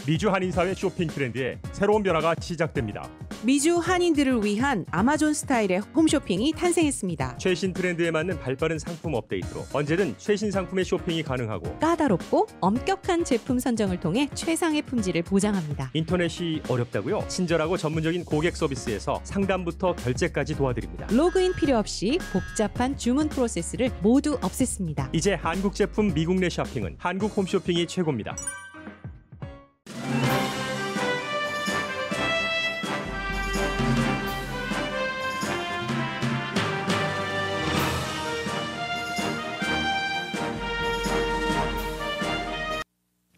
미주 한인사회 쇼핑 트렌드에 새로운 변화가 시작됩니다. 미주 한인들을 위한 아마존 스타일의 홈쇼핑이 탄생했습니다. 최신 트렌드에 맞는 발빠른 상품 업데이트로 언제든 최신 상품의 쇼핑이 가능하고 까다롭고 엄격한 제품 선정을 통해 최상의 품질을 보장합니다. 인터넷이 어렵다고요? 친절하고 전문적인 고객 서비스에서 상담부터 결제까지 도와드립니다. 로그인 필요 없이 복잡한 주문 프로세스를 모두 없앴습니다. 이제 한국 제품 미국 내 쇼핑은 한국 홈쇼핑이 최고입니다.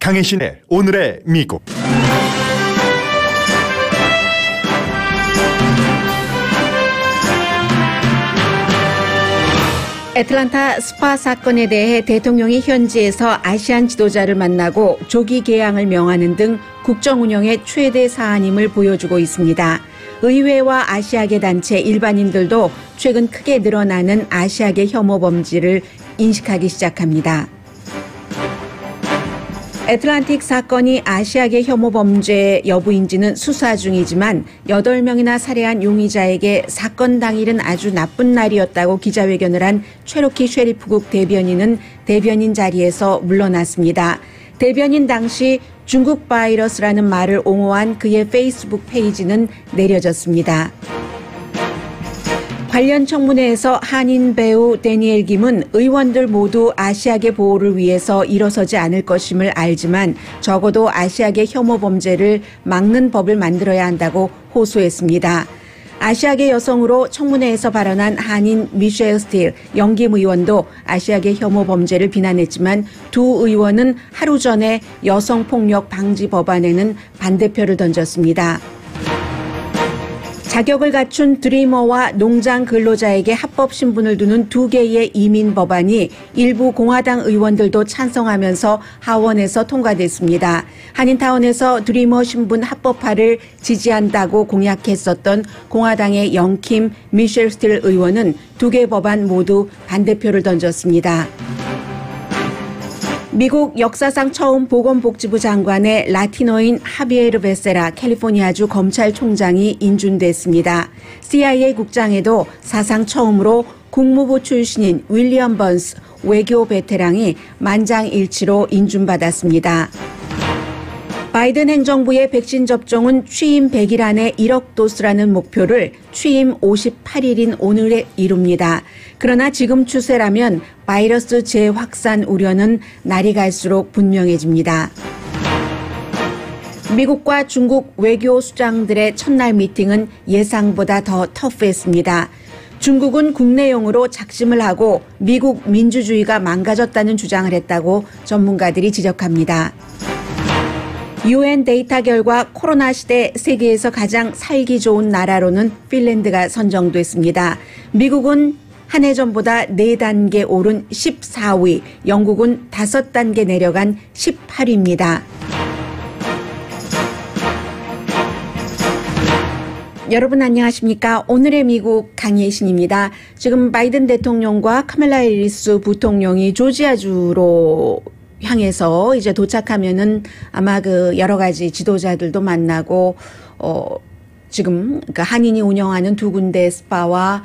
강혜신의 오늘의 미국. 애틀란타 스파 사건에 대해 대통령이 현지에서 아시안 지도자를 만나고 조기 개항을 명하는 등 국정 운영의 최대 사안임을 보여주고 있습니다. 의회와 아시아계 단체 일반인들도 최근 크게 늘어나는 아시아계 혐오 범죄를 인식하기 시작합니다. 애틀란틱 사건이 아시아계 혐오 범죄 여부인지는 수사 중이지만 8명이나 살해한 용의자에게 사건 당일은 아주 나쁜 날이었다고 기자회견을 한 체로키 셰리프국 대변인은 대변인 자리에서 물러났습니다. 대변인 당시 중국 바이러스라는 말을 옹호한 그의 페이스북 페이지는 내려졌습니다. 관련 청문회에서 한인 배우 데니엘 김은 의원들 모두 아시아계 보호를 위해서 일어서지 않을 것임을 알지만 적어도 아시아계 혐오 범죄를 막는 법을 만들어야 한다고 호소했습니다. 아시아계 여성으로 청문회에서 발언한 한인 미셸 스틸 영김 의원도 아시아계 혐오 범죄를 비난했지만 두 의원은 하루 전에 여성폭력 방지 법안에는 반대표를 던졌습니다. 자격을 갖춘 드리머와 농장 근로자에게 합법 신분을 두는 두 개의 이민 법안이 일부 공화당 의원들도 찬성하면서 하원에서 통과됐습니다. 한인타운에서 드리머 신분 합법화를 지지한다고 공약했었던 공화당의 영킴 미셸 스틸 의원은 두 개 법안 모두 반대표를 던졌습니다. 미국 역사상 처음 보건복지부 장관의 라티노인 하비에르 베세라 캘리포니아주 검찰총장이 인준됐습니다. CIA 국장에도 사상 처음으로 국무부 출신인 윌리엄 번스 외교 베테랑이 만장일치로 인준받았습니다. 바이든 행정부의 백신 접종은 취임 100일 안에 1억 도스라는 목표를 취임 58일인 오늘에 이룹니다. 그러나 지금 추세라면 바이러스 재확산 우려는 날이 갈수록 분명해집니다. 미국과 중국 외교 수장들의 첫날 미팅은 예상보다 더 터프했습니다. 중국은 국내용으로 작심을 하고 미국 민주주의가 망가졌다는 주장을 했다고 전문가들이 지적합니다. UN 데이터 결과 코로나 시대 세계에서 가장 살기 좋은 나라로는 핀란드가 선정됐습니다. 미국은 한 해 전보다 4단계 오른 14위, 영국은 5단계 내려간 18위입니다. 여러분 안녕하십니까? 오늘의 미국 강예신입니다. 지금 바이든 대통령과 카멜라 해리스 부통령이 조지아주로 향해서 이제 도착하면은 아마 그 여러 가지 지도자들도 만나고 지금 그 한인이 운영하는 두 군데 스파와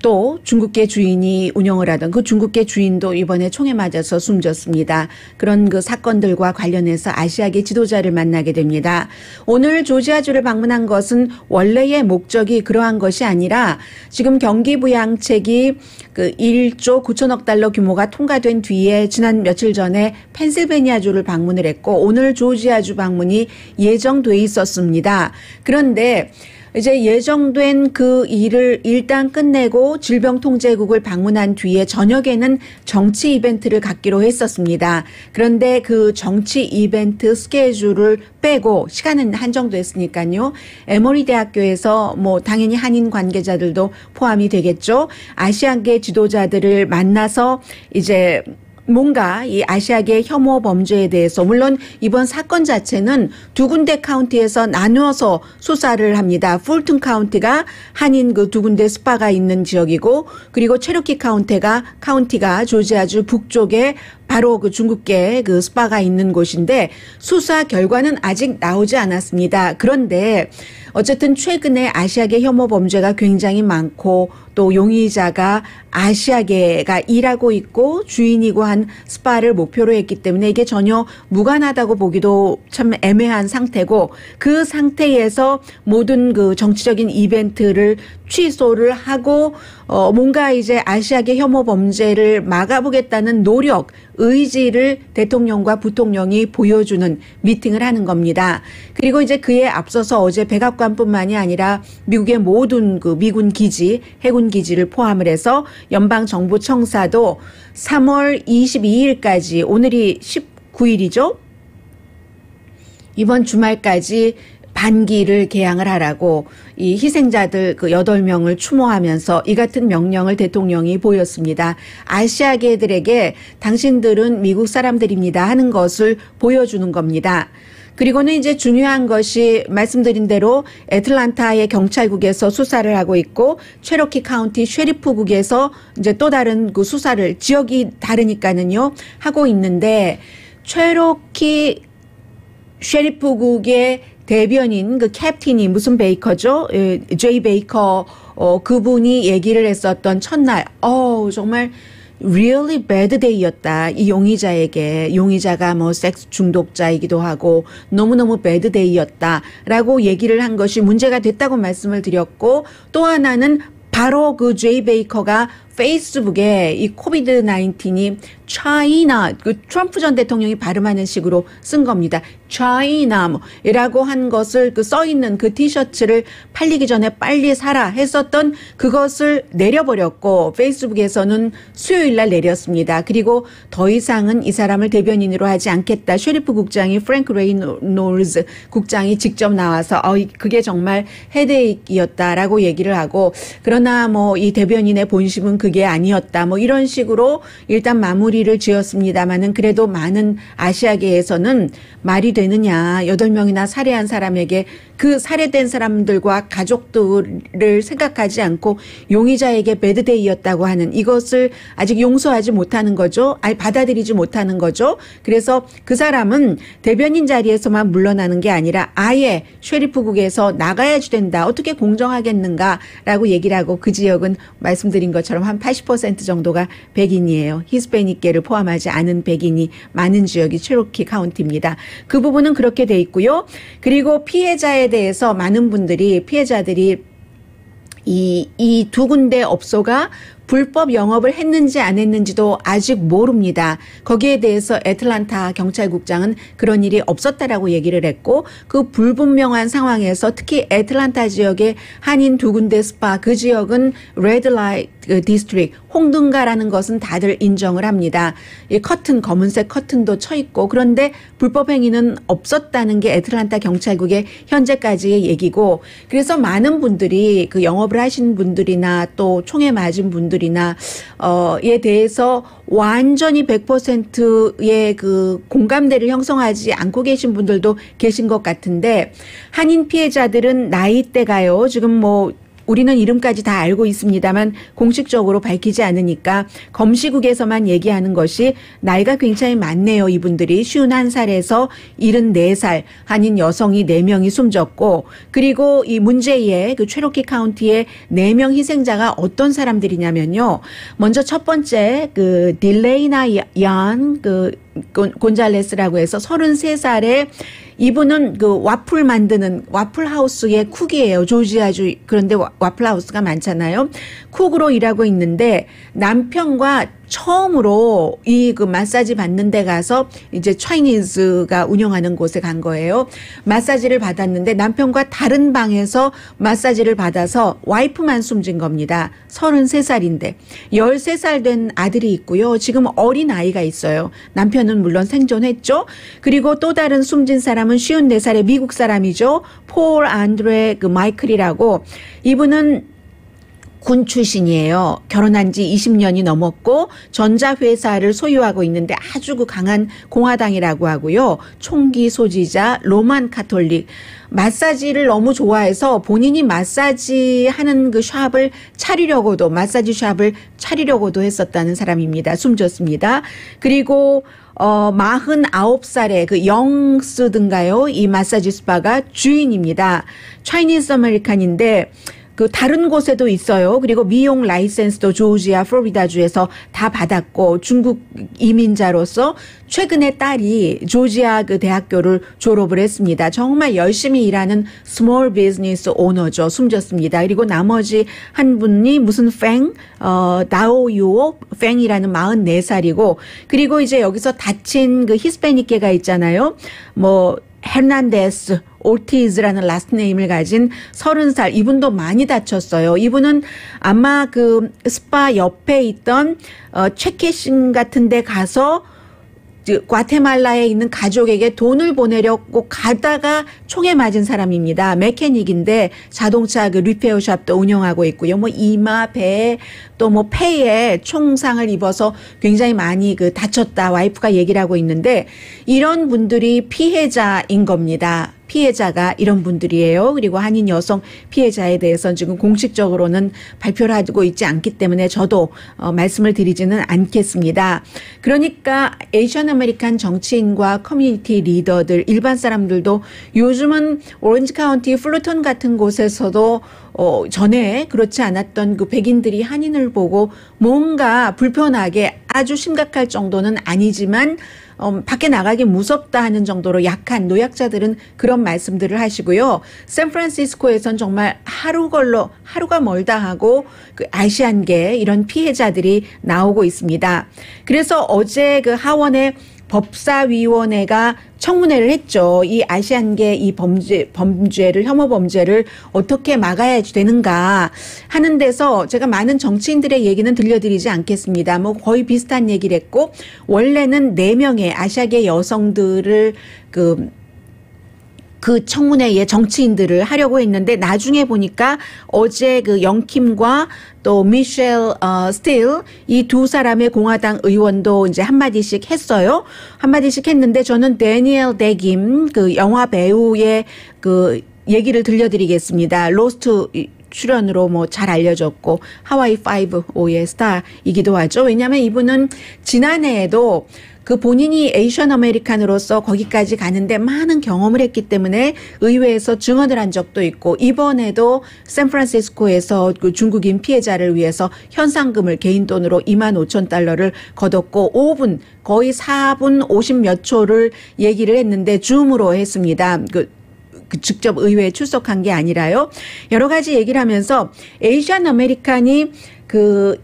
또 중국계 주인이 운영을 하던 그 중국계 주인도 이번에 총에 맞아서 숨졌습니다. 그런 그 사건들과 관련해서 아시아계 지도자를 만나게 됩니다. 오늘 조지아주를 방문한 것은 원래의 목적이 그러한 것이 아니라 지금 경기 부양책이 그 1조 9천억 달러 규모가 통과된 뒤에 지난 며칠 전에 펜실베니아주를 방문을 했고 오늘 조지아주 방문이 예정돼 있었습니다. 그런데 이제 예정된 그 일을 일단 끝내고 질병통제국을 방문한 뒤에 저녁에는 정치 이벤트를 갖기로 했었습니다. 그런데 그 정치 이벤트 스케줄을 빼고 시간은 한정됐으니까요. 에머리 대학교에서 뭐 당연히 한인 관계자들도 포함이 되겠죠. 아시아계 지도자들을 만나서 이제 뭔가 이 아시아계 혐오 범죄에 대해서 물론 이번 사건 자체는 두 군데 카운티에서 나누어서 수사를 합니다. 풀튼 카운티가 한인 그 두 군데 스파가 있는 지역이고 그리고 체로키 카운티가 조지아주 북쪽에 바로 그 중국계 그 스파가 있는 곳인데 수사 결과는 아직 나오지 않았습니다. 그런데 어쨌든 최근에 아시아계 혐오 범죄가 굉장히 많고 또 용의자가 아시아계가 일하고 있고 주인이고 한 스파를 목표로 했기 때문에 이게 전혀 무관하다고 보기도 참 애매한 상태고 그 상태에서 모든 그 정치적인 이벤트를 취소를 하고 뭔가 이제 아시아계 혐오 범죄를 막아보겠다는 노력, 의지를 대통령과 부통령이 보여주는 미팅을 하는 겁니다. 그리고 이제 그에 앞서서 어제 백악관뿐만이 아니라 미국의 모든 그 미군 기지, 해군 기지를 포함을 해서 연방정보청사도 3월 22일까지 오늘이 19일이죠. 이번 주말까지 반기를 개항을 하라고 이 희생자들 그 8명을 추모하면서 이 같은 명령을 대통령이 보였습니다. 아시아계들에게 당신들은 미국 사람들입니다 하는 것을 보여주는 겁니다. 그리고는 이제 중요한 것이 말씀드린 대로 애틀란타의 경찰국에서 수사를 하고 있고 체로키 카운티 쉐리프국에서 이제 또 다른 그 수사를 지역이 다르니까는요 하고 있는데 체로키 쉐리프국의 대변인 그 캡틴이 무슨 베이커죠? 제이 베이커 그분이 얘기를 했었던 첫날 정말 really bad day였다. 이 용의자에게 용의자가 뭐 섹스 중독자이기도 하고 너무너무 bad day였다라고 얘기를 한 것이 문제가 됐다고 말씀을 드렸고 또 하나는 바로 그 제이 베이커가 페이스북에 이 코비드 19이 차이나 그 트럼프 전 대통령이 발음하는 식으로 쓴 겁니다. 차이나라고 한 것을 그 써 있는 그 티셔츠를 팔리기 전에 빨리 사라 했었던 그것을 내려버렸고 페이스북에서는 수요일 날 내렸습니다. 그리고 더 이상은 이 사람을 대변인으로 하지 않겠다. 쉐리프 국장이 프랭크 레이놀즈 국장이 직접 나와서 그게 정말 헤데이크였다라고 얘기를 하고 그러나 뭐 이 대변인의 본심은 그게 아니었다. 뭐 이런 식으로 일단 마무리를 지었습니다만은 그래도 많은 아시아계에서는 말이 되느냐. 8명이나 살해한 사람에게 그 살해된 사람들과 가족들을 생각하지 않고 용의자에게 배드데이였다고 하는 이것을 아직 용서하지 못하는 거죠. 아니 받아들이지 못하는 거죠. 그래서 그 사람은 대변인 자리에서만 물러나는 게 아니라 아예 쉐리프국에서 나가야지 된다. 어떻게 공정하겠는가라고 얘기를 하고 그 지역은 말씀드린 것처럼 한 80% 정도가 백인이에요. 히스패닉계를 포함하지 않은 백인이 많은 지역이 체로키 카운티입니다. 그 부분은 그렇게 돼 있고요. 그리고 피해자에 대해서 많은 분들이 피해자들이 이 두 군데 업소가 불법 영업을 했는지 안 했는지도 아직 모릅니다. 거기에 대해서 애틀란타 경찰국장은 그런 일이 없었다라고 얘기를 했고 그 불분명한 상황에서 특히 애틀란타 지역의 한인 두 군데 스파 그 지역은 레드 라이트 디스트릭트 홍등가라는 것은 다들 인정을 합니다. 이 커튼 검은색 커튼도 쳐 있고 그런데 불법 행위는 없었다는 게 애틀란타 경찰국의 현재까지의 얘기고 그래서 많은 분들이 그 영업을 하신 분들이나 또 총에 맞은 분들이나 에 대해서 완전히 100%의 그 공감대를 형성하지 않고 계신 분들도 계신 것 같은데 한인 피해자들은 나이대가요. 지금 뭐 우리는 이름까지 다 알고 있습니다만 공식적으로 밝히지 않으니까 검시국에서만 얘기하는 것이 나이가 굉장히 많네요. 이분들이 51살에서 74살 한인 여성이 4명이 숨졌고 그리고 이 문제의 그 체로키 카운티의 4명 희생자가 어떤 사람들이냐면요. 먼저 첫 번째 그 딜레이나 얀 그 곤잘레스라고 해서 33살에 이분은 그 와플 만드는 와플 하우스의 쿡이에요. 조지아주 그런데 와플 하우스가 많잖아요. 쿡으로 일하고 있는데 남편과 처음으로 이 그 마사지 받는 데 가서 이제 차이니즈가 운영하는 곳에 간 거예요. 마사지를 받았는데 남편과 다른 방에서 마사지를 받아서 와이프만 숨진 겁니다. 33살인데 13살 된 아들이 있고요. 지금 어린 아이가 있어요. 남편은 물론 생존했죠. 그리고 또 다른 숨진 사람은 54살의 미국 사람이죠. 폴 안드레 그 마이클이라고 이분은 군 출신이에요. 결혼한 지 20년이 넘었고 전자회사를 소유하고 있는데 아주 그 강한 공화당이라고 하고요. 총기 소지자, 로만 카톨릭. 마사지를 너무 좋아해서 본인이 마사지 하는 그 마사지 샵을 차리려고도 했었다는 사람입니다. 숨졌습니다. 그리고 49살의 그 영스든가요? 이 마사지 스파가 주인입니다. 차이니즈 아메리칸인데 그 다른 곳에도 있어요. 그리고 미용 라이센스도 조지아, 플로리다주에서 다 받았고 중국 이민자로서 최근에 딸이 조지아 그 대학교를 졸업을 했습니다. 정말 열심히 일하는 스몰 비즈니스 오너죠. 숨졌습니다. 그리고 나머지 한 분이 무슨 나오유오 팽이라는 44살이고 그리고 이제 여기서 다친 그 히스패닉계가 있잖아요. 헤르난데스 오티즈라는 라스트 네임을 가진 30살 이분도 많이 다쳤어요. 이분은 아마 그 스파 옆에 있던 체크신 같은 데 가서 과테말라에 있는 가족에게 돈을 보내려고 가다가 총에 맞은 사람입니다. 메케닉인데 자동차 그 리페어샵도 운영하고 있고요. 이마, 배, 또 폐에 총상을 입어서 굉장히 많이 그 다쳤다. 와이프가 얘기를 하고 있는데 이런 분들이 피해자인 겁니다. 피해자가 이런 분들이에요. 그리고 한인 여성 피해자에 대해서는 지금 공식적으로는 발표를 하고 있지 않기 때문에 저도 말씀을 드리지는 않겠습니다. 그러니까 에이션 아메리칸 정치인과 커뮤니티 리더들, 일반 사람들도 요즘은 오렌지 카운티 플루턴 같은 곳에서도 전에 그렇지 않았던 그 백인들이 한인을 보고 뭔가 불편하게 아주 심각할 정도는 아니지만 밖에 나가기 무섭다 하는 정도로 약한 노약자들은 그런 말씀들을 하시고요. 샌프란시스코에선 정말 하루가 멀다 하고 그 아시안계 이런 피해자들이 나오고 있습니다. 그래서 어제 그 하원의 법사위원회가 청문회를 했죠. 이 아시안계 이 혐오 범죄를 어떻게 막아야 되는가 하는 데서 제가 많은 정치인들의 얘기는 들려드리지 않겠습니다. 거의 비슷한 얘기를 했고 원래는 4명의 아시아계 여성들을 그 청문회에 정치인들을 하려고 했는데 나중에 보니까 어제 그 영킴과 또 미셸 스틸 이 두 사람의 공화당 의원도 이제 한마디씩 했어요. 한마디씩 했는데 저는 데니엘 데김 그 영화 배우의 그 얘기를 들려드리겠습니다. 로스트 출연으로 잘 알려졌고 하와이 5의 스타이기도 하죠. 왜냐하면 이분은 지난해에도 그 본인이 에이션 아메리칸으로서 거기까지 가는데 많은 경험을 했기 때문에 의회에서 증언을 한 적도 있고 이번에도 샌프란시스코에서 그 중국인 피해자를 위해서 현상금을 개인 돈으로 25,000달러를 거뒀고 5분 거의 4분 50몇 초를 얘기를 했는데 줌으로 했습니다. 직접 의회에 출석한 게 아니라요. 여러 가지 얘기를 하면서 에이션 아메리칸이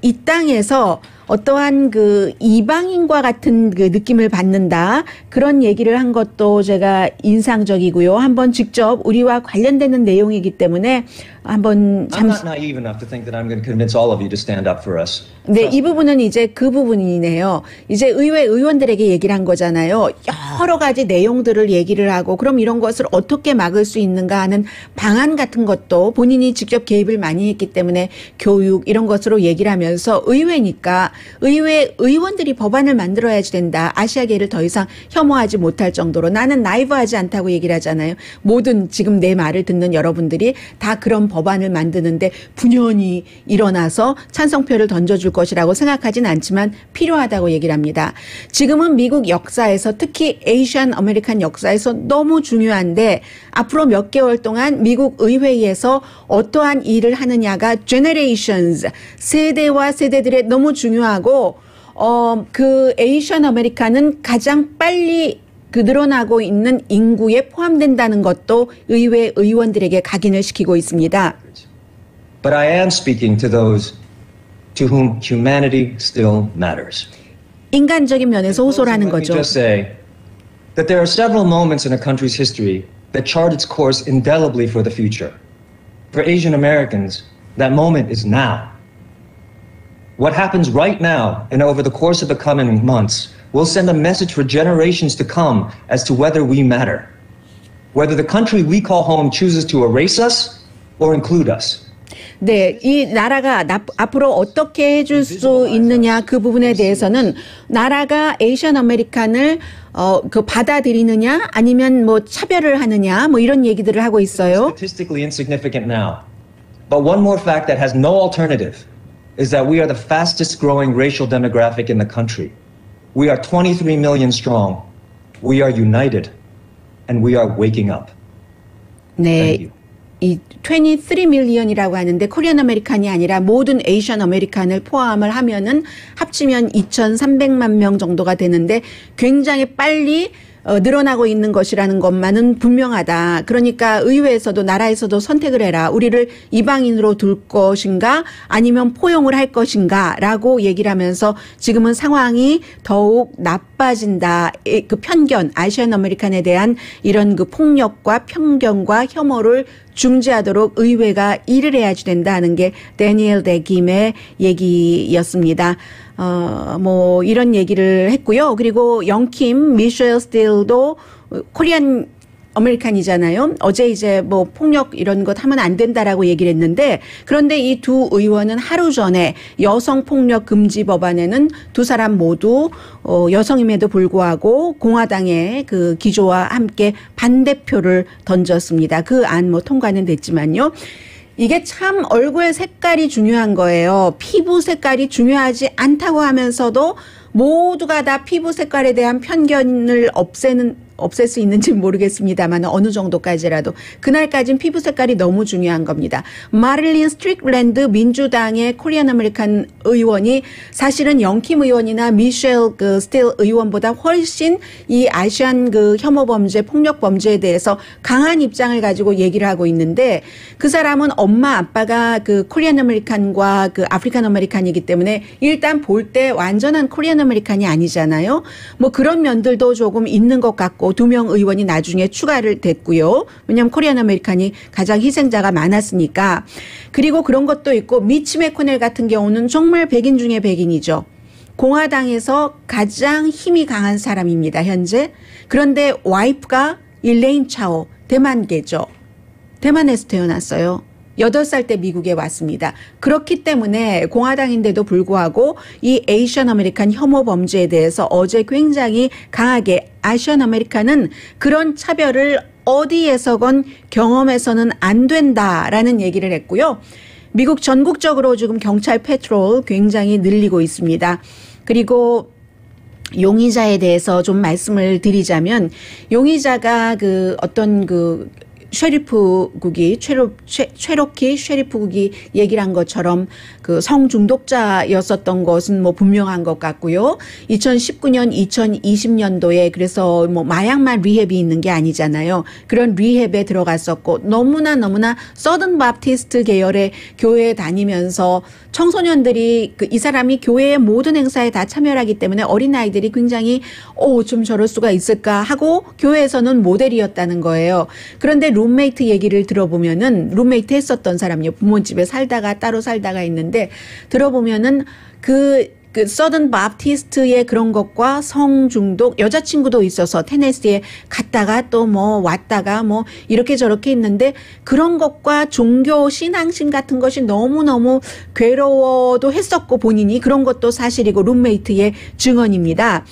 이 땅에서 어떠한 그 이방인과 같은 그 느낌을 받는다. 그런 얘기를 한 것도 제가 인상적이고요. 한번 직접 우리와 관련되는 내용이기 때문에 한번 I'm not naive enough to think that I'm going to convince all of you to stand up for us. 네, 이 부분은 이제 그 부분이네요. 이제 의회 의원들에게 얘기를 한 거잖아요. 여러 가지 내용들을 얘기를 하고 그럼 이런 것을 어떻게 막을 수 있는가 하는 방안 같은 것도 본인이 직접 개입을 많이 했기 때문에 교육 이런 것으로 얘기를 하면서 의회니까 의회 의원들이 법안을 만들어야지 된다. 아시아계를 더 이상 혐오하지 못할 정도로 나는 나이브하지 않다고 얘기를 하잖아요. 모든 지금 내 말을 듣는 여러분들이 다 그런 법안을 만드는데 분연히 일어나서 찬성표를 던져줄 것이라고 생각하진 않지만 필요하다고 얘기를 합니다. 지금은 미국 역사에서 특히 에이션 아메리칸 역사에서 너무 중요한데 앞으로 몇 개월 동안 미국 의회에서 어떠한 일을 하느냐가 generations 세대와 세대들의 너무 중요하고 그 에이션 아메리칸은 가장 빨리 늘어나고 있는 인구에 포함된다는 것도 의회 의원들에게 각인을 시키고 있습니다. But I am speaking to those to whom humanity still matters. 인간적인 면에서 호소를 하는 Let me 거죠. just say that there are several moments in a country's history that chart its course indelibly for the future. For Asian Americans, that moment is now. What happens right now and over the course of the coming months will send a message for generations to come as to whether we matter. Whether the country we call home chooses to erase us or include us. 네, 이 나라가 앞으로 어떻게 해줄 수 있느냐 그 부분에 대해서는 나라가 에이션 아메리칸을 그 받아들이느냐 아니면 뭐 차별을 하느냐 뭐 이런 얘기들을 하고 있어요. Statistically insignificant now. But one more fact that has no alternative is that we are the fastest growing racial demographic in the country. We are 23 million strong. We are united. And we are waking up. 네. 이 23 밀리언이라고 하는데 코리안 아메리칸이 아니라 모든 에이션 아메리칸을 포함을 하면은 합치면 2,300만 명 정도가 되는데 굉장히 빨리 늘어나고 있는 것이라는 것만은 분명하다. 그러니까 의회에서도 나라에서도 선택을 해라. 우리를 이방인으로 둘 것인가 아니면 포용을 할 것인가라고 얘기를 하면서 지금은 상황이 더욱 나빠진다. 그 편견, 아시안 아메리칸에 대한 이런 그 폭력과 편견과 혐오를 중지하도록 의회가 일을 해야지 된다는 게 데니엘 데김의 얘기였습니다. 뭐 이런 얘기를 했고요. 그리고 영킴 미셸 스틸도 코리안 아메리칸이잖아요. 어제 이제 뭐 폭력 이런 것 하면 안 된다라고 얘기를 했는데 그런데 이 두 의원은 하루 전에 여성 폭력 금지 법안에는 두 사람 모두 여성임에도 불구하고 공화당의 그 기조와 함께 반대표를 던졌습니다. 그 안 뭐 통과는 됐지만요. 이게 참 얼굴 색깔이 중요한 거예요. 피부 색깔이 중요하지 않다고 하면서도 모두가 다 피부 색깔에 대한 편견을 없앨 수 있는지는 모르겠습니다만 어느 정도까지라도 그날까지는 피부 색깔이 너무 중요한 겁니다. 마릴린 스트릭랜드 민주당의 코리안 아메리칸 의원이 사실은 영킴 의원이나 미셸 그 스틸 의원보다 훨씬 이 아시안 그 혐오 범죄, 폭력 범죄에 대해서 강한 입장을 가지고 얘기를 하고 있는데 그 사람은 엄마 아빠가 그 코리안 아메리칸과 그 아프리칸 아메리칸이기 때문에 일단 볼 때 완전한 코리안 아메리칸이 아니잖아요. 뭐 그런 면들도 조금 있는 것 같고 두 명 의원이 나중에 추가를 됐고요. 왜냐하면 코리안 아메리칸이 가장 희생자가 많았으니까. 그리고 그런 것도 있고 미치 매코넬 같은 경우는 정말 백인 중에 백인이죠. 공화당에서 가장 힘이 강한 사람입니다. 현재. 그런데 와이프가 일레인 차오 대만계죠. 대만에서 태어났어요. 8살 때 미국에 왔습니다. 그렇기 때문에 공화당인데도 불구하고 이 에이션 아메리칸 혐오 범죄에 대해서 어제 굉장히 강하게 아시안 아메리칸은 그런 차별을 어디에서건 경험해서는 안 된다라는 얘기를 했고요. 미국 전국적으로 지금 경찰 패트롤 굉장히 늘리고 있습니다. 그리고 용의자에 대해서 좀 말씀을 드리자면 용의자가 그 어떤 그 쉐리프국이 체로키 쉐리프국이 얘기를 한 것처럼 그 성중독자였었던 것은 뭐 분명한 것 같고요. 2019년 2020년도에 그래서 뭐 마약만 리헵이 있는 게 아니잖아요. 그런 리헵에 들어갔었고 너무나 서든 바프티스트 계열의 교회에 다니면서 청소년들이 이 사람이 교회의 모든 행사에 다 참여하기 때문에 어린아이들이 굉장히 좀 저럴 수가 있을까 하고 교회에서는 모델이었다는 거예요. 그런데 룸메이트 얘기를 들어보면은 룸메이트 했었던 사람이요. 부모집에 살다가 따로 살다가 있는데 들어보면은 그 서든 바프티스트의 그런 것과 성중독 여자친구도 있어서 테네시에 갔다가 또 뭐 왔다가 뭐 이렇게 저렇게 했는데 그런 것과 종교 신앙심 같은 것이 너무너무 괴로워도 했었고 본인이 그런 것도 사실이고 룸메이트의 증언입니다.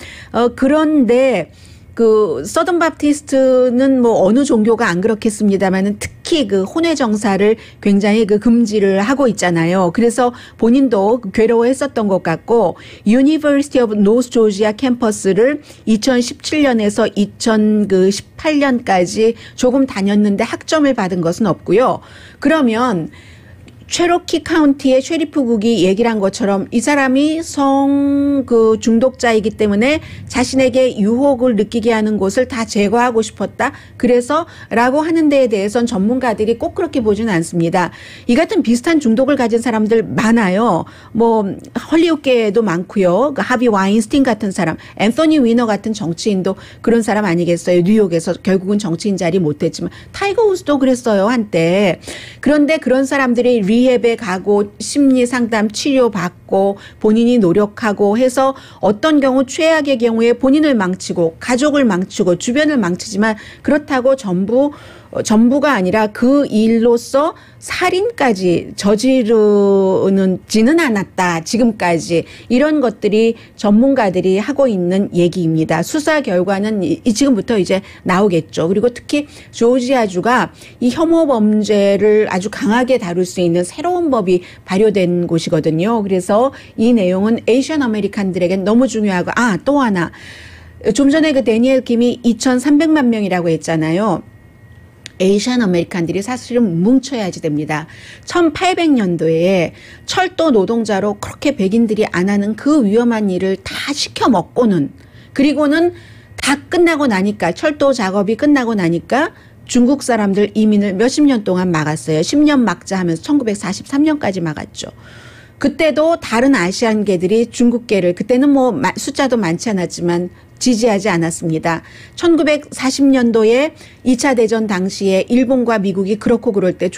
그런데 그 서든 바프티스트는 뭐 어느 종교가 안 그렇겠습니다만은 특히 그 혼외 정사를 굉장히 그 금지를 하고 있잖아요. 그래서 본인도 괴로워했었던 것 같고 유니버시티 오브 노스 조지아 캠퍼스를 2017년에서 2018년까지 조금 다녔는데 학점을 받은 것은 없고요. 그러면 체로키 카운티의 쉐리프국이 얘기를 한 것처럼 이 사람이 그 중독자이기 때문에 자신에게 유혹을 느끼게 하는 곳을 다 제거하고 싶었다. 그래서 라고 하는 데에 대해서는 전문가들이 꼭 그렇게 보지는 않습니다. 이 같은 비슷한 중독을 가진 사람들 많아요. 뭐 헐리우드계에도 많고요. 그 하비 와인스틴 같은 사람, 앤서니 위너 같은 정치인도 그런 사람 아니겠어요. 뉴욕에서 결국은 정치인 자리 못했지만 타이거 우즈도 그랬어요 한때. 그런데 그런 사람들이 리헵에 가고 심리 상담 치료 받고 본인이 노력하고 해서 어떤 경우 최악의 경우에 본인을 망치고 가족을 망치고 주변을 망치지만 그렇다고 전부 전부가 아니라 그 일로서 살인까지 저지르지는 않았다. 지금까지 이런 것들이 전문가들이 하고 있는 얘기입니다. 수사 결과는 지금부터 이제 나오겠죠. 그리고 특히 조지아주가 이 혐오 범죄를 아주 강하게 다룰 수 있는 새로운 법이 발효된 곳이거든요. 그래서 이 내용은 에이시안 아메리칸들에겐 너무 중요하고 또 하나 좀 전에 그 데니엘 김이 2,300만 명이라고 했잖아요. 에이시안 아메리칸들이 사실은 뭉쳐야지 됩니다. 1800년도에 철도 노동자로 그렇게 백인들이 안 하는 그 위험한 일을 다 시켜 먹고는 그리고는 다 끝나고 나니까 철도 작업이 끝나고 나니까 중국 사람들 이민을 몇십 년 동안 막았어요. 10년 막자 하면서 1943년까지 막았죠. 그때도 다른 아시안계들이 중국계를 그때는 뭐 숫자도 많지 않았지만 지지하지 않았습니다. 1940년도에 2차 대전 당시에 일본과 미국이 그렇고 그럴 때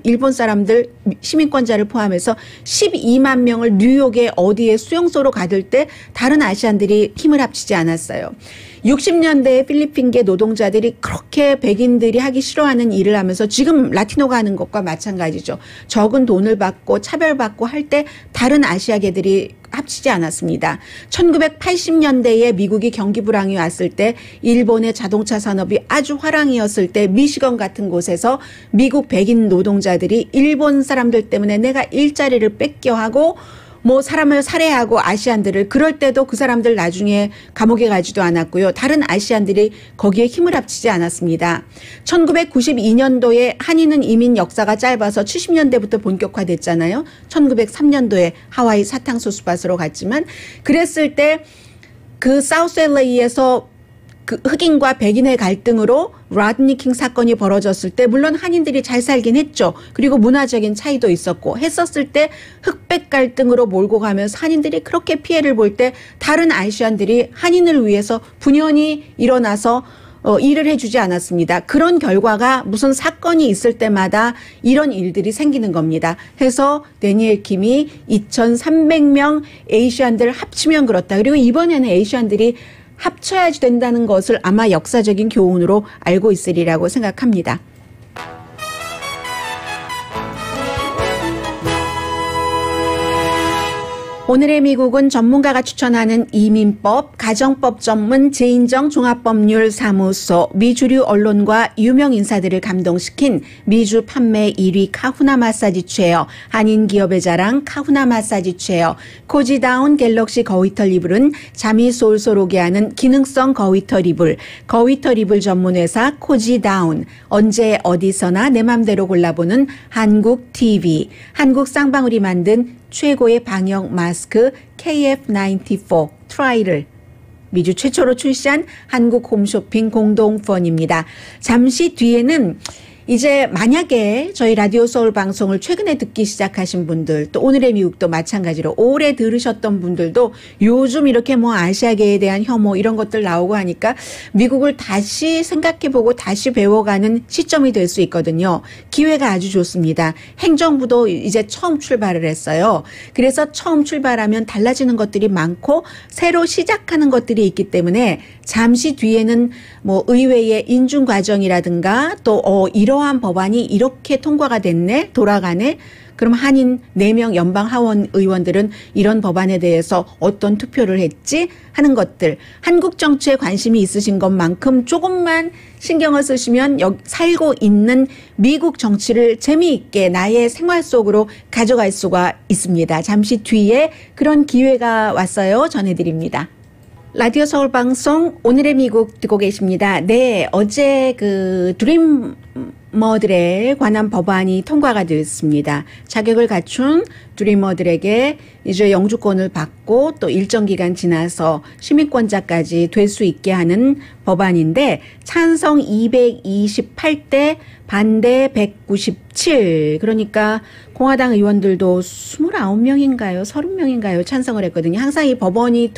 일본 사람들 시민권자를 포함해서 12만 명을 뉴욕에 어디에 수용소로 가둘 때 다른 아시안들이 힘을 합치지 않았어요. 60년대에 필리핀계 노동자들이 그렇게 백인들이 하기 싫어하는 일을 하면서 지금 라티노가 하는 것과 마찬가지죠. 적은 돈을 받고 차별받고 할 때 다른 아시아계들이 합치지 않았습니다. 1980년대에 미국이 경기 불황이 왔을 때 일본의 자동차 산업이 아주 화랑이었을 때 미시건 같은 곳에서 미국 백인 노동자들이 일본 사람들 때문에 내가 일자리를 뺏겨 하고 뭐 사람을 살해하고 아시안들을 그럴 때도 그 사람들 나중에 감옥에 가지도 않았고요. 다른 아시안들이 거기에 힘을 합치지 않았습니다. 1992년도에 한인은 이민 역사가 짧아서 70년대부터 본격화됐잖아요. 1903년도에 하와이 사탕수수밭으로 갔지만 그랬을 때 그 사우스 LA에서 그 흑인과 백인의 갈등으로 라드니 킹 사건이 벌어졌을 때 물론 한인들이 잘 살긴 했죠. 그리고 문화적인 차이도 있었고 했었을 때 흑백 갈등으로 몰고 가면서 한인들이 그렇게 피해를 볼 때 다른 아시안들이 한인을 위해서 분연히 일어나서 일을 해주지 않았습니다. 그런 결과가 무슨 사건이 있을 때마다 이런 일들이 생기는 겁니다. 해서 데니엘 김이 2,300명 에이시안들 합치면 그렇다. 그리고 이번에는 에이시안들이 합쳐야지 된다는 것을 아마 역사적인 교훈으로 알고 있으리라고 생각합니다. 오늘의 미국은 전문가가 추천하는 이민법, 가정법 전문 제인정 종합법률사무소, 미주류 언론과 유명 인사들을 감동시킨 미주 판매 1위 카후나 마사지 체어, 한인 기업의 자랑 카후나 마사지 체어, 코지다운 갤럭시 거위털 이불은 잠이 솔솔 오게 하는 기능성 거위털 이불, 거위털 이불 전문회사 코지다운, 언제 어디서나 내 맘대로 골라보는 한국 TV, 한국 쌍방울이 만든 최고의 방역 마스크 KF94 트라이를 미주 최초로 출시한 한국 홈쇼핑 공동펀입니다. 잠시 뒤에는 이제 만약에 저희 라디오 서울 방송을 최근에 듣기 시작하신 분들 또 오늘의 미국도 마찬가지로 오래 들으셨던 분들도 요즘 이렇게 뭐 아시아계에 대한 혐오 이런 것들 나오고 하니까 미국을 다시 생각해보고 다시 배워가는 시점이 될 수 있거든요. 기회가 아주 좋습니다. 행정부도 이제 처음 출발을 했어요. 그래서 처음 출발하면 달라지는 것들이 많고 새로 시작하는 것들이 있기 때문에 잠시 뒤에는 뭐 의회의 인준 과정이라든가 또 이러한 법안이 이렇게 통과가 됐네, 돌아가네. 그럼 한인 4명 연방 하원 의원들은 이런 법안에 대해서 어떤 투표를 했지 하는 것들. 한국 정치에 관심이 있으신 것만큼 조금만 신경을 쓰시면 살고 있는 미국 정치를 재미있게 나의 생활 속으로 가져갈 수가 있습니다. 잠시 뒤에 그런 기회가 왔어요. 전해드립니다. 라디오 서울 방송 오늘의 미국 듣고 계십니다. 네, 어제 그 드리머들에 관한 법안이 통과가 되었습니다. 자격을 갖춘 드리머들에게 이제 영주권을 받고 또 일정 기간 지나서 시민권자까지 될 수 있게 하는 법안인데 찬성 228대 반대 197 그러니까 공화당 의원들도 29명인가요? 30명인가요? 찬성을 했거든요. 항상 이 법안이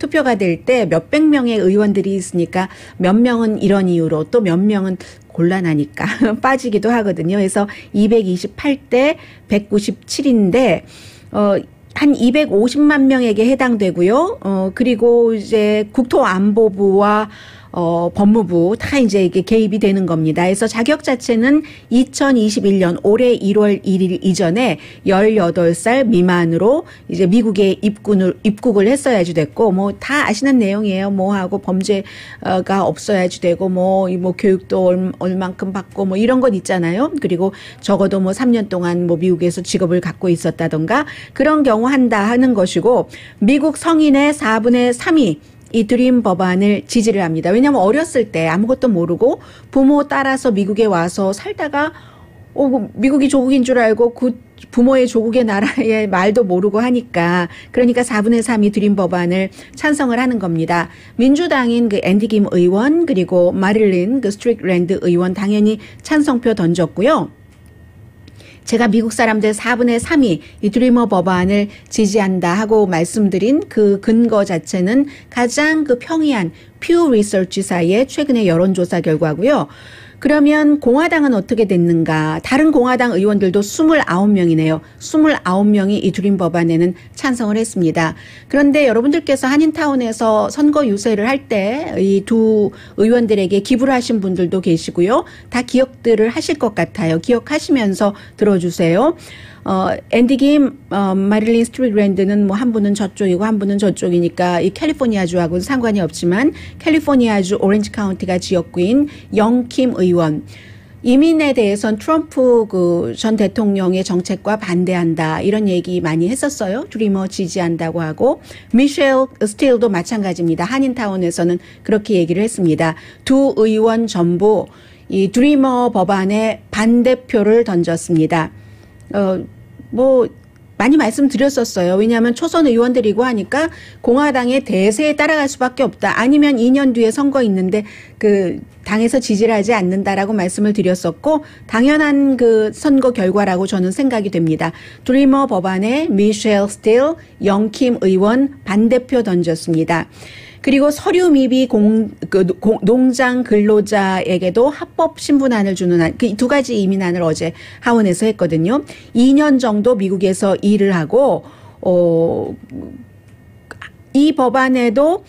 투표가 될 때 몇백 명의 의원들이 있으니까 몇 명은 이런 이유로 또 몇 명은 곤란하니까 빠지기도 하거든요. 그래서 228대 197인데 한 250만 명에게 해당되고요. 그리고 이제 국토안보부와 법무부 다 이제 이게 개입이 되는 겁니다. 그래서 자격 자체는 2021년 올해 1월 1일 이전에 18살 미만으로 이제 미국에 입국을 했어야지 됐고, 뭐 다 아시는 내용이에요. 뭐 하고 범죄가 없어야지 되고, 뭐 교육도 얼만큼 받고 뭐 이런 것 있잖아요. 그리고 적어도 뭐 3년 동안 뭐 미국에서 직업을 갖고 있었다던가 그런 경우 한다 하는 것이고, 미국 성인의 4분의 3이 이 드림 법안을 지지를 합니다. 왜냐하면 어렸을 때 아무것도 모르고 부모 따라서 미국에 와서 살다가 미국이 조국인 줄 알고 그 부모의 조국의 나라의 말도 모르고 하니까, 그러니까 4분의 3이 드림 법안을 찬성을 하는 겁니다. 민주당인 그 앤디 김 의원 그리고 마릴린 그 스트릭랜드 의원 당연히 찬성표 던졌고요. 제가 미국 사람들 4분의 3이 이 드리머 법안을 지지한다 하고 말씀드린 그 근거 자체는 가장 그 평이한 퓨 리서치사의 최근의 여론조사 결과고요. 그러면 공화당은 어떻게 됐는가? 다른 공화당 의원들도 29명이네요. 29명이 이 드림 법안에는 찬성을 했습니다. 그런데 여러분들께서 한인타운에서 선거 유세를 할 때 이 두 의원들에게 기부를 하신 분들도 계시고요. 다 기억들을 하실 것 같아요. 기억하시면서 들어주세요. 앤디 김, 마릴린 스트릭랜드는 뭐 한 분은 저쪽이고 한 분은 저쪽이니까 이 캘리포니아주하고는 상관이 없지만, 캘리포니아주 오렌지 카운티가 지역구인 영킴 의원. 이민에 대해선 트럼프 그 전 대통령의 정책과 반대한다 이런 얘기 많이 했었어요. 드리머 지지한다고 하고, 미셸 스틸도 마찬가지입니다. 한인타운에서는 그렇게 얘기를 했습니다. 두 의원 전부 이 드리머 법안에 반대표를 던졌습니다. 뭐 많이 말씀드렸었어요. 왜냐하면 초선 의원들이고 하니까 공화당의 대세에 따라갈 수밖에 없다. 아니면 2년 뒤에 선거 있는데 그 당에서 지지를 하지 않는다라고 말씀을 드렸었고, 당연한 그 선거 결과라고 저는 생각이 됩니다. 드리머 법안에 미셸 스틸, 영킴 의원 반대표 던졌습니다. 그리고 서류 미비 농장 근로자에게도 합법 신분안을 주는 한, 그 두 가지 이민안을 어제 하원에서 했거든요. 2년 정도 미국에서 일을 하고, 이 법안에도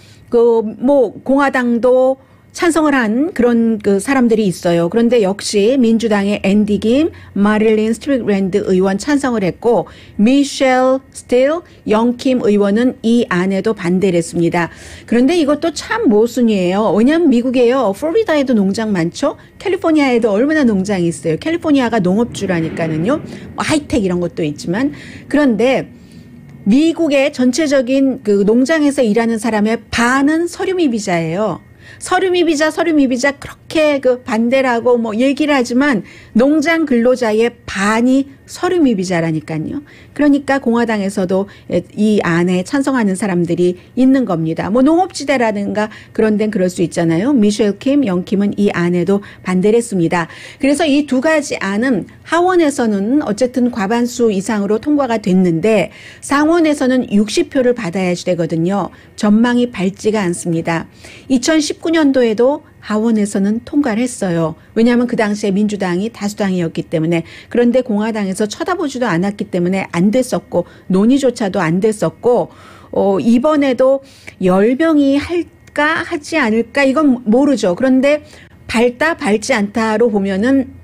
공화당도 찬성을 한 그런 그 사람들이 있어요. 그런데 역시 민주당의 앤디 김, 마릴린 스트릭랜드 의원 찬성을 했고, 미셸 스틸, 영킴 의원은 이 안에도 반대를 했습니다. 그런데 이것도 참 모순이에요. 왜냐하면 미국에요, 플로리다에도 농장 많죠. 캘리포니아에도 얼마나 농장이 있어요. 캘리포니아가 농업주라니까는요. 뭐 하이텍 이런 것도 있지만, 그런데 미국의 전체적인 그 농장에서 일하는 사람의 반은 서류미비자예요. 서류미비자 그렇게 그 반대를 하고 뭐 얘기를 하지만 농장 근로자의 반이 서류미비자라니까요. 그러니까 공화당에서도 이 안에 찬성하는 사람들이 있는 겁니다. 뭐 농업지대라든가 그런 데는 그럴 수 있잖아요. 미셸 킴, 영킴은 이 안에도 반대를 했습니다. 그래서 이 두 가지 안은 하원에서는 어쨌든 과반수 이상으로 통과가 됐는데, 상원에서는 60표를 받아야지 되거든요. 전망이 밝지가 않습니다. 2019년도에도 하원에서는 통과를 했어요. 왜냐하면 그 당시에 민주당이 다수당이었기 때문에. 그런데 공화당에서 쳐다보지도 않았기 때문에 안 됐었고, 논의조차도 안 됐었고, 이번에도 10명이 할까 하지 않을까 이건 모르죠. 그런데 밝다 밝지 않다로 보면은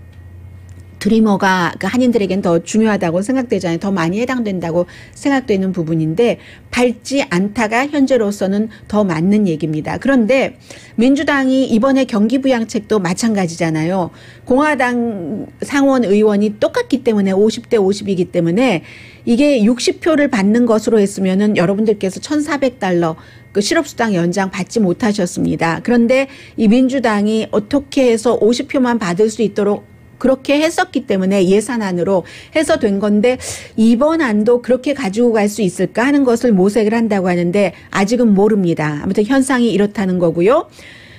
드리머가 그 한인들에겐 더 중요하다고 생각되잖아요. 더 많이 해당된다고 생각되는 부분인데, 밝지 않다가 현재로서는 더 맞는 얘기입니다. 그런데 민주당이 이번에 경기부양책도 마찬가지잖아요. 공화당 상원 의원이 똑같기 때문에 50대 50이기 때문에 이게 60표를 받는 것으로 했으면은 여러분들께서 $1,400 그 실업수당 연장 받지 못하셨습니다. 그런데 이 민주당이 어떻게 해서 50표만 받을 수 있도록 그렇게 했었기 때문에 예산안으로 해서 된 건데, 이번 안도 그렇게 가지고 갈 수 있을까 하는 것을 모색을 한다고 하는데 아직은 모릅니다. 아무튼 현상이 이렇다는 거고요.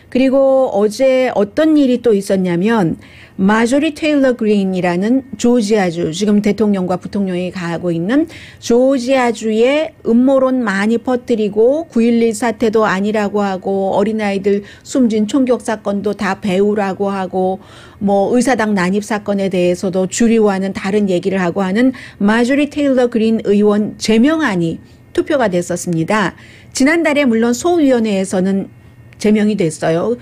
그리고 어제 어떤 일이 또 있었냐면, 마조리 테일러 그린이라는 조지아주, 지금 대통령과 부통령이 가고 있는 조지아주의 음모론 많이 퍼뜨리고 9.11 사태도 아니라고 하고, 어린아이들 숨진 총격 사건도 다 배우라고 하고, 뭐 의사당 난입 사건에 대해서도 주류와는 다른 얘기를 하고 하는 마조리 테일러 그린 의원 제명안이 투표가 됐었습니다. 지난달에 물론 소위원회에서는 제명이 됐어요.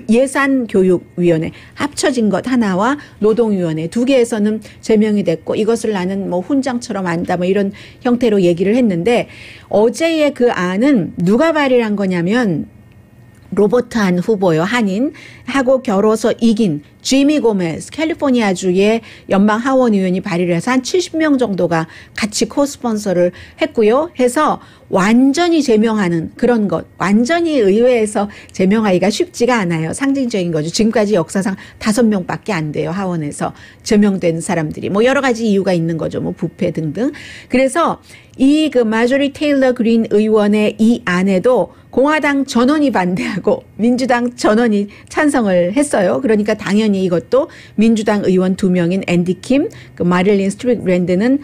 예산교육위원회 합쳐진 것 하나와 노동위원회 두 개에서는 제명이 됐고 이것을 나는 뭐 훈장처럼 안다 뭐 이런 형태로 얘기를 했는데 어제의 그 안은 누가 발의한 거냐면 로버트 한 후보요. 한인하고 겨뤄서 이긴 지미 고메스 캘리포니아주의 연방 하원 의원이 발의를 해서 한 70명 정도가 같이 코스폰서를 했고요. 해서 완전히 제명하는 그런 것. 완전히 의회에서 제명하기가 쉽지가 않아요. 상징적인 거죠. 지금까지 역사상 5명밖에 안 돼요. 하원에서 제명된 사람들이. 뭐 여러 가지 이유가 있는 거죠. 뭐 부패 등등. 그래서 이 그 마조리 테일러 그린 의원의 이 안에도 공화당 전원이 반대하고 민주당 전원이 찬성을 했어요. 그러니까 당연히 이것도 민주당 의원 2명인 앤디 킴, 그 마릴린 스트릭랜드는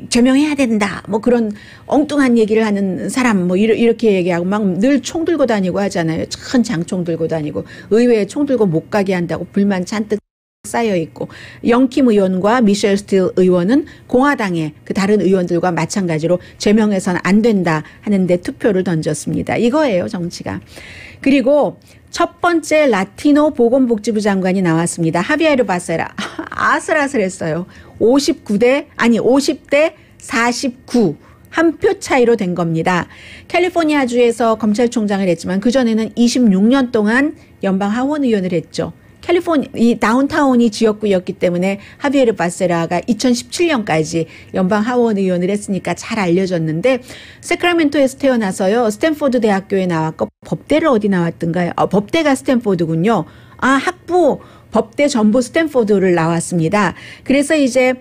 제명해야 된다. 뭐 그런 엉뚱한 얘기를 하는 사람 뭐 이렇게 얘기하고 막 늘 총 들고 다니고 하잖아요. 큰 장총 들고 다니고 의회에 총 들고 못 가게 한다고 불만 잔뜩 쌓여 있고 영킴 의원과 미셸 스틸 의원은 공화당의 그 다른 의원들과 마찬가지로 제명해서는 안 된다 하는데 투표를 던졌습니다. 이거예요, 정치가. 그리고 첫 번째 라티노 보건복지부 장관이 나왔습니다. 하비에르 바세라. 아슬아슬했어요. 50대 49. 한 표 차이로 된 겁니다. 캘리포니아주에서 검찰총장을 했지만 그전에는 26년 동안 연방 하원 의원을 했죠. 이 다운타운이 지역구였기 때문에 하비에르 바세라가 2017년까지 연방 하원 의원을 했으니까 잘 알려졌는데 세크라멘토에서 태어나서요. 스탠포드 대학교에 나왔고 법대를 어디 나왔던가요? 법대가 스탠포드군요. 학부 법대 전부 스탠포드를 나왔습니다. 그래서 이제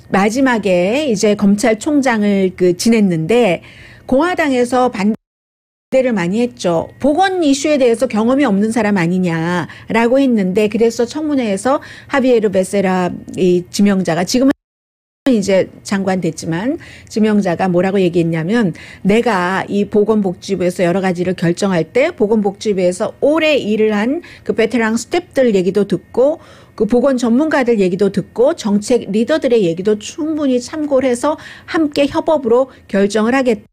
마지막에 이제 검찰총장을 지냈는데 공화당에서 반대를 많이 했죠. 보건 이슈에 대해서 경험이 없는 사람 아니냐라고 했는데 그래서 청문회에서 하비에르 베세라 이 지명자가 지금은 이제 장관 됐지만 지명자가 뭐라고 얘기했냐면 내가 이 보건복지부에서 여러 가지를 결정할 때 보건복지부에서 오래 일을 한 그 베테랑 스태프들 얘기도 듣고 그 보건 전문가들 얘기도 듣고 정책 리더들의 얘기도 충분히 참고를 해서 함께 협업으로 결정을 하겠다.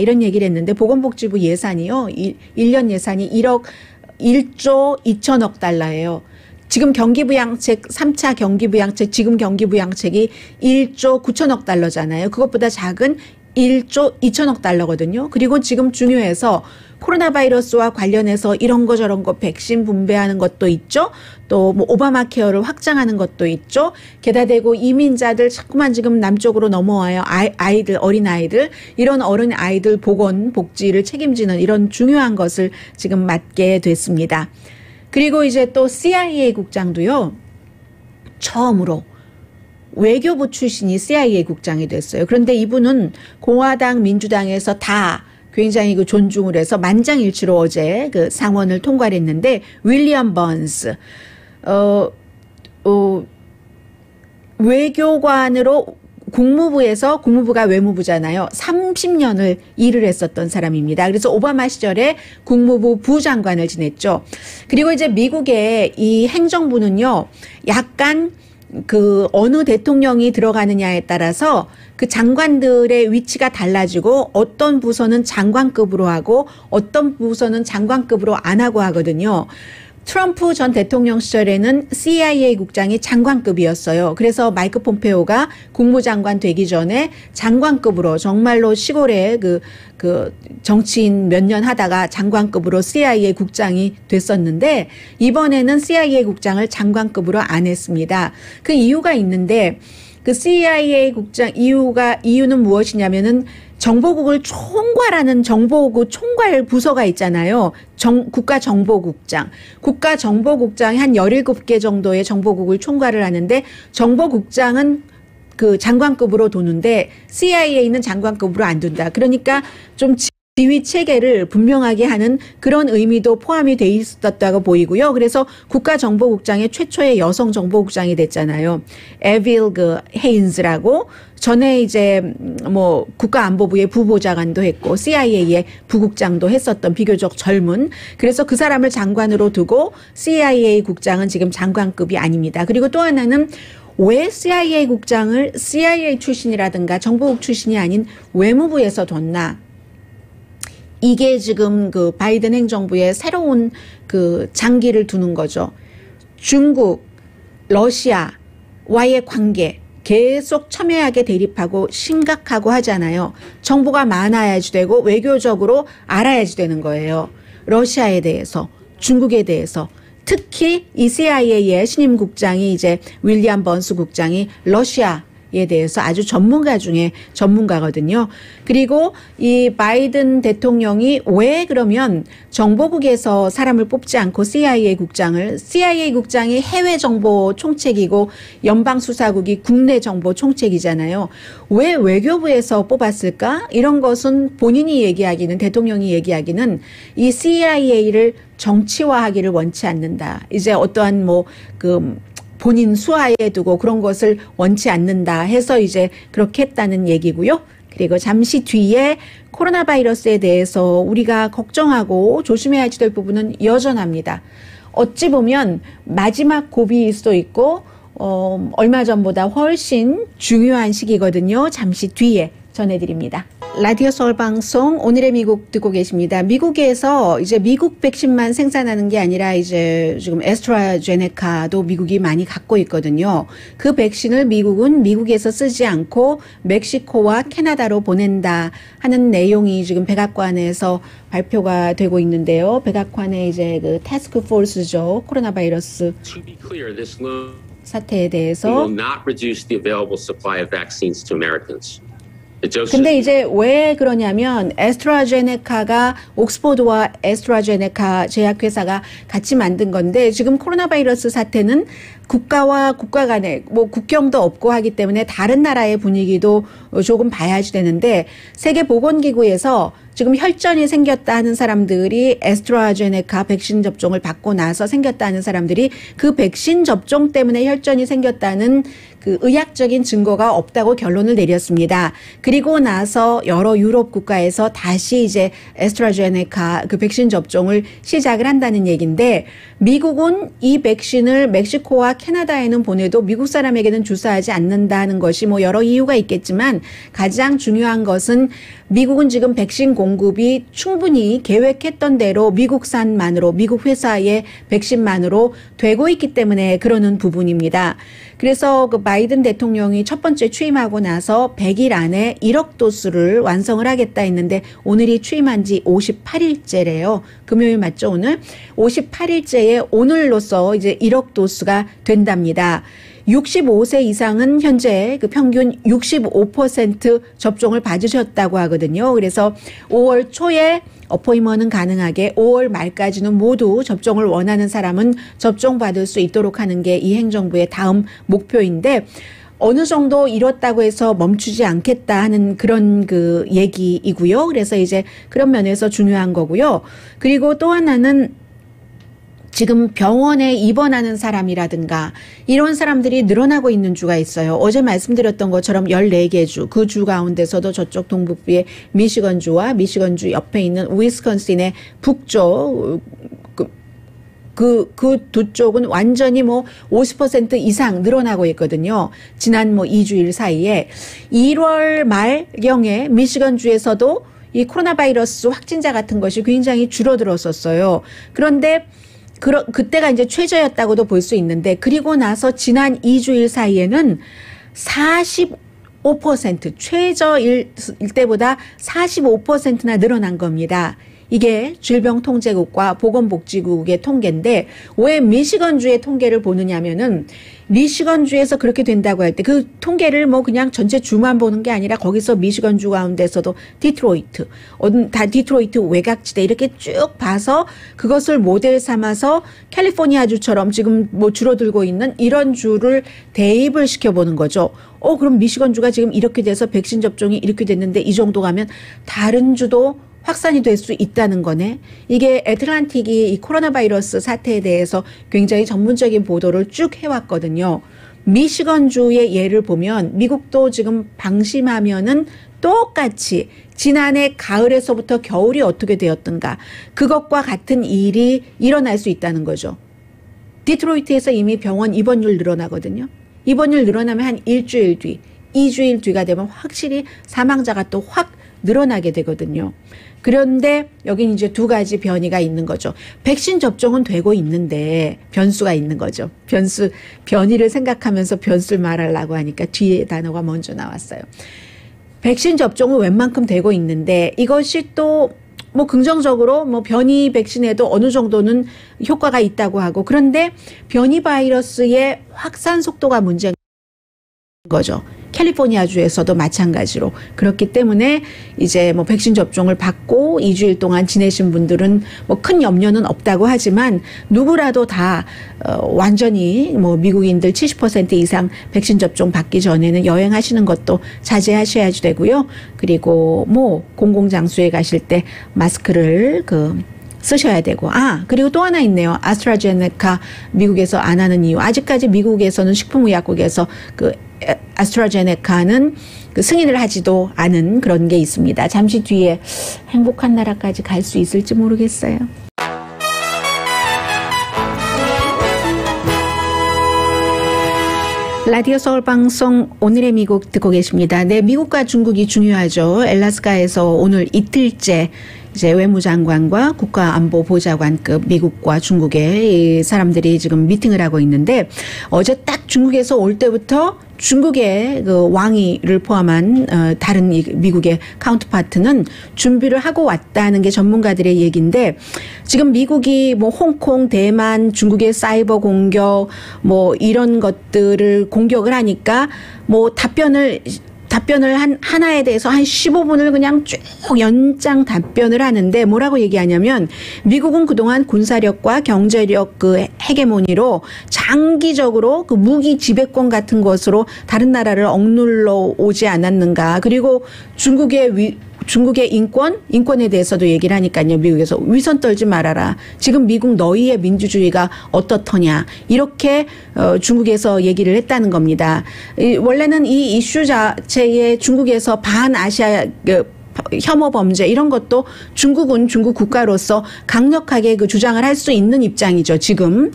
이런 얘기를 했는데 보건복지부 예산이요. 1년 예산이 1조 2천억 달러예요. 지금 경기부양책 3차 경기부양책 지금 경기부양책이 1조 9천억 달러잖아요. 그것보다 작은 1조 2천억 달러거든요. 그리고 지금 중요해서 코로나 바이러스와 관련해서 이런 거 저런 거 백신 분배하는 것도 있죠. 또 뭐 오바마 케어를 확장하는 것도 있죠. 게다 대고 이민자들 자꾸만 지금 남쪽으로 넘어와요. 아이들 어린아이들 이런 어린아이들 보건 복지를 책임지는 이런 중요한 것을 지금 맡게 됐습니다. 그리고 이제 또 CIA 국장도요. 처음으로 외교부 출신이 CIA 국장이 됐어요. 그런데 이분은 공화당 민주당에서 다 굉장히 그 존중을 해서 만장일치로 어제 그 상원을 통과를 했는데 윌리엄 번스 외교관으로 국무부가 외무부잖아요. 30년을 일을 했었던 사람입니다. 그래서 오바마 시절에 국무부 부장관을 지냈죠. 그리고 이제 미국의 이 행정부는요. 약간 그 어느 대통령이 들어가느냐에 따라서 그 장관들의 위치가 달라지고 어떤 부서는 장관급으로 하고 어떤 부서는 장관급으로 안 하고 하거든요. 트럼프 전 대통령 시절에는 CIA 국장이 장관급이었어요. 그래서 마이크 폼페오가 국무장관 되기 전에 장관급으로 정말로 시골에 그 정치인 몇 년 하다가 장관급으로 CIA 국장이 됐었는데 이번에는 CIA 국장을 장관급으로 안 했습니다. 그 이유가 있는데 그 CIA 국장 이유는 무엇이냐면은 정보국을 총괄하는 정보국 총괄 부서가 있잖아요. 국가정보국장이 한 17개 정도의 정보국을 총괄을 하는데 정보국장은 그 장관급으로 두는데 CIA는 장관급으로 안 둔다. 그러니까 좀 지휘 체계를 분명하게 하는 그런 의미도 포함이 돼 있었다고 보이고요. 그래서 국가정보국장의 최초의 여성 정보국장이 됐잖아요. 에빌 헤인즈라고 전에 이제 뭐 국가안보부의 부보좌관도 했고 CIA의 부국장도 했었던 비교적 젊은 그래서 그 사람을 장관으로 두고 CIA 국장은 지금 장관급이 아닙니다. 그리고 또 하나는 왜 CIA 국장을 CIA 출신이라든가 정보국 출신이 아닌 외무부에서 뒀나? 이게 지금 그 바이든 행정부의 새로운 그 장기를 두는 거죠. 중국, 러시아와의 관계 계속 첨예하게 대립하고 심각하고 하잖아요. 정보가 많아야지 되고 외교적으로 알아야지 되는 거예요. 러시아에 대해서, 중국에 대해서. 특히 이 CIA의 신임 국장이 이제 윌리엄 번스 국장이 러시아에 대해서 아주 전문가 중에 전문가거든요. 그리고 이 바이든 대통령이 왜 그러면 정보국에서 사람을 뽑지 않고 CIA 국장이 해외 정보 총책이고 연방수사국이 국내 정보 총책이잖아요. 왜 외교부에서 뽑았을까? 이런 것은 본인이 얘기하기는, 대통령이 얘기하기는 이 CIA를 정치화하기를 원치 않는다. 이제 어떠한 본인 수하에 두고 그런 것을 원치 않는다 해서 이제 그렇게 했다는 얘기고요. 그리고 잠시 뒤에 코로나 바이러스에 대해서 우리가 걱정하고 조심해야 될 부분은 여전합니다. 어찌 보면 마지막 고비일 수도 있고 얼마 전보다 훨씬 중요한 시기거든요. 잠시 뒤에 전해드립니다. 라디오 서울 방송 오늘의 미국 듣고 계십니다. 미국에서 이제 미국 백신만 생산하는 게 아니라 이제 지금 애스트라제네카도 미국이 많이 갖고 있거든요. 그 백신을 미국은 미국에서 쓰지 않고 멕시코와 캐나다로 보낸다 하는 내용이 지금 백악관에서 발표가 되고 있는데요. 백악관의 이제 그 태스크 포스죠. 코로나 바이러스 사태에 대해서. will not reduce the available supply of vaccines to Americans. 근데 이제 왜 그러냐면 애스트라제네카가 옥스포드와 애스트라제네카 제약회사가 같이 만든 건데 지금 코로나 바이러스 사태는 국가와 국가 간에 국경도 없고 하기 때문에 다른 나라의 분위기도 조금 봐야지 되는데 세계보건기구에서 지금 혈전이 생겼다 하는 사람들이 애스트라제네카 백신 접종을 받고 나서 생겼다 하는 사람들이 그 백신 접종 때문에 혈전이 생겼다는 그 의학적인 증거가 없다고 결론을 내렸습니다. 그리고 나서 여러 유럽 국가에서 다시 이제 애스트라제네카 그 백신 접종을 시작을 한다는 얘기인데 미국은 이 백신을 멕시코와 캐나다에는 보내도 미국 사람에게는 주사하지 않는다는 것이 여러 이유가 있겠지만 가장 중요한 것은 미국은 지금 백신 공급이 충분히 계획했던 대로 미국산만으로 미국 회사의 백신만으로 되고 있기 때문에 그러는 부분입니다. 그래서 그 바이든 대통령이 첫 번째 취임하고 나서 100일 안에 1억 도수를 완성을 하겠다 했는데 오늘이 취임한 지 58일째래요. 금요일 맞죠, 오늘? 58일째에 오늘로써 이제 1억 도수가 된답니다. 65세 이상은 현재 그 평균 65% 접종을 받으셨다고 하거든요. 그래서 5월 초에 어포이먼트는 가능하게 5월 말까지는 모두 접종을 원하는 사람은 접종받을 수 있도록 하는 게 이 행정부의 다음 목표인데 어느 정도 이뤘다고 해서 멈추지 않겠다 하는 그런 그 얘기이고요. 그래서 이제 그런 면에서 중요한 거고요. 그리고 또 하나는 지금 병원에 입원하는 사람이라든가 이런 사람들이 늘어나고 있는 주가 있어요. 어제 말씀드렸던 것처럼 14개 주, 그 주 가운데서도 저쪽 동북부의 미시건주와 미시건주 옆에 있는 위스콘신의 북쪽 그 두 쪽은 완전히 50% 이상 늘어나고 있거든요. 지난 2주일 사이에 1월 말경에 미시건주에서도 이 코로나 바이러스 확진자 같은 것이 굉장히 줄어들었었어요. 그런데 그때가 이제 최저였다고도 볼 수 있는데 그리고 나서 지난 2주일 사이에는 45% 최저일 때보다 45%나 늘어난 겁니다. 이게 질병통제국과 보건복지국의 통계인데 왜 미시건주의 통계를 보느냐면은 미시건주에서 그렇게 된다고 할 때 그 통계를 그냥 전체 주만 보는 게 아니라 거기서 미시건주 가운데서도 디트로이트, 디트로이트 외곽지대 이렇게 쭉 봐서 그것을 모델 삼아서 캘리포니아주처럼 지금 줄어들고 있는 이런 주를 대입을 시켜보는 거죠. 그럼 미시건주가 지금 이렇게 돼서 백신 접종이 이렇게 됐는데 이 정도 가면 다른 주도 확산이 될 수 있다는 거네. 이게 애틀란틱이 이 코로나 바이러스 사태에 대해서 굉장히 전문적인 보도를 쭉 해왔거든요. 미시건주의 예를 보면 미국도 지금 방심하면은 똑같이 지난해 가을에서부터 겨울이 어떻게 되었던가 그것과 같은 일이 일어날 수 있다는 거죠. 디트로이트에서 이미 병원 입원율 늘어나거든요. 입원율 늘어나면 한 일주일 뒤, 2주일 뒤가 되면 확실히 사망자가 또 확 늘어나게 되거든요. 그런데 여긴 이제 두 가지 변이가 있는 거죠. 백신 접종은 되고 있는데 변수가 있는 거죠. 변이를 생각하면서 변수를 말하려고 하니까 뒤에 단어가 먼저 나왔어요. 백신 접종은 웬만큼 되고 있는데 이것이 또 뭐 긍정적으로 뭐 변이 백신에도 어느 정도는 효과가 있다고 하고, 그런데 변이 바이러스의 확산 속도가 문제인 거죠. 캘리포니아주에서도 마찬가지로. 그렇기 때문에 이제 뭐 백신 접종을 받고 2주일 동안 지내신 분들은 뭐 큰 염려는 없다고 하지만 누구라도 다 완전히 뭐 미국인들 70% 이상 백신 접종 받기 전에는 여행하시는 것도 자제하셔야 되고요. 그리고 뭐 공공장소에 가실 때 마스크를 쓰셔야 되고. 그리고 또 하나 있네요. 아스트라제네카 미국에서 안 하는 이유. 아직까지 미국에서는 식품의약국에서 아스트라제네카는 승인을 하지도 않은 그런 게 있습니다. 잠시 뒤에 행복한 나라까지 갈 수 있을지 모르겠어요. 라디오 서울 방송 오늘의 미국 듣고 계십니다. 네, 미국과 중국이 중요하죠. 엘라스카에서 오늘 이틀째 이제 외무장관과 국가안보보좌관급 미국과 중국의 사람들이 지금 미팅을 하고 있는데, 어제 딱 중국에서 올 때부터 중국의 그 왕위를 포함한 다른 미국의 카운터파트는 준비를 하고 왔다는 게 전문가들의 얘기인데, 지금 미국이 뭐 홍콩, 대만, 중국의 사이버 공격 뭐 이런 것들을 공격을 하니까 뭐 답변을 하나에 대해서 한 15분을 그냥 쭉 연장 답변을 하는데, 뭐라고 얘기하냐면 미국은 그동안 군사력과 경제력 헤게모니로 장기적으로 무기 지배권 같은 것으로 다른 나라를 억눌러 오지 않았는가. 그리고 중국의 인권에 대해서도 얘기를 하니까요. 미국에서 위선 떨지 말아라. 지금 미국 너희의 민주주의가 어떻더냐. 이렇게 중국에서 얘기를 했다는 겁니다. 원래는 이 이슈 자체에 중국에서 반아시아 혐오 범죄 이런 것도 중국은 중국 국가로서 강력하게 주장을 할 수 있는 입장이죠. 지금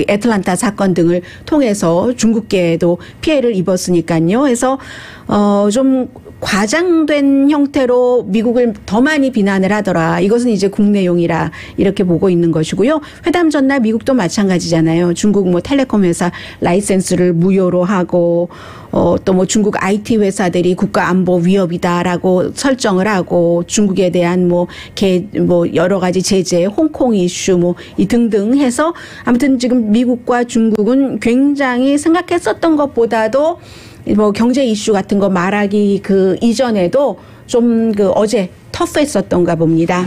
애틀란타 사건 등을 통해서 중국계에도 피해를 입었으니까요. 그래서 좀 과장된 형태로 미국을 더 많이 비난을 하더라. 이것은 이제 국내용이라 이렇게 보고 있는 것이고요. 회담 전날 미국도 마찬가지잖아요. 중국 뭐 텔레콤 회사 라이센스를 무효로 하고 또 뭐 중국 IT 회사들이 국가 안보 위협이다라고 설정을 하고, 중국에 대한 뭐 여러 가지 제재, 홍콩 이슈 뭐 이 등등 해서 아무튼 지금 미국과 중국은 굉장히 생각했었던 것보다도 뭐 경제 이슈 같은 거 말하기 이전에도 좀 어제 터프했었던가 봅니다.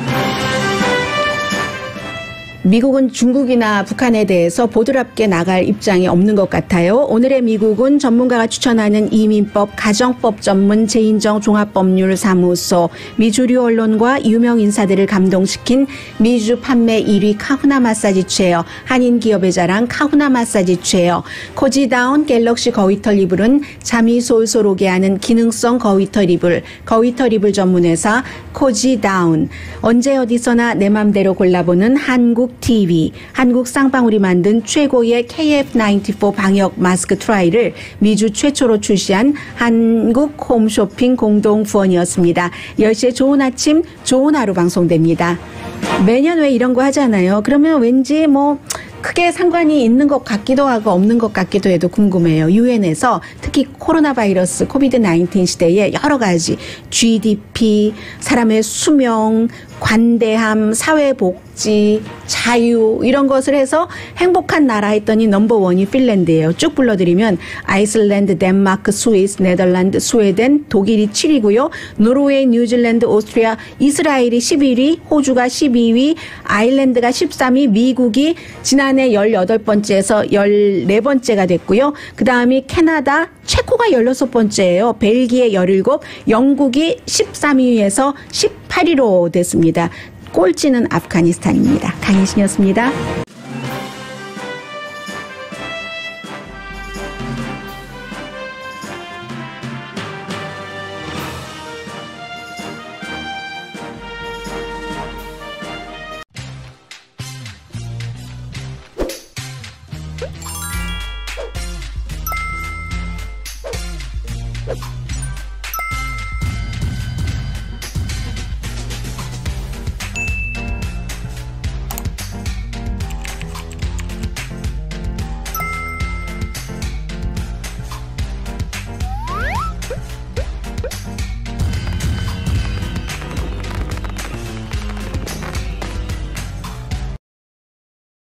미국은 중국이나 북한에 대해서 보드랍게 나갈 입장이 없는 것 같아요. 오늘의 미국은 전문가가 추천하는 이민법, 가정법 전문 제인정 종합법률사무소, 미주류 언론과 유명 인사들을 감동시킨 미주 판매 1위 카후나 마사지 체어, 한인 기업의 자랑 카후나 마사지 체어, 코지다운 갤럭시 거위털 이불은 잠이 솔솔 오게 하는 기능성 거위털 이불, 거위털 이불 전문회사 코지다운, 언제 어디서나 내 맘대로 골라보는 한국 TV, 한국 쌍방울이 만든 최고의 KF94 방역 마스크 트라이를 미주 최초로 출시한 한국 홈쇼핑 공동 후원이었습니다. 10시에 좋은 아침, 좋은 하루 방송됩니다. 매년 왜 이런 거 하잖아요. 그러면 왠지 뭐 크게 상관이 있는 것 같기도 하고 없는 것 같기도 해도 궁금해요. 유엔에서 특히 코로나 바이러스 코비드-19 시대에 여러 가지 GDP, 사람의 수명, 관대함, 사회복지, 자유 이런 것을 해서 행복한 나라 했더니 넘버원이 핀란드예요. 쭉 불러드리면 아이슬란드, 덴마크, 스위스, 네덜란드, 스웨덴, 독일이 7위고요. 노르웨이, 뉴질랜드, 오스트리아, 이스라엘이 11위, 호주가 12위, 아일랜드가 13위, 미국이 지난해 18번째에서 14번째가 됐고요. 그 다음이 캐나다, 체코가 16번째예요. 벨기에 17, 영국이 13위에서 18위로 됐습니다. 꼴찌는 아프가니스탄입니다. 강혜신이었습니다. you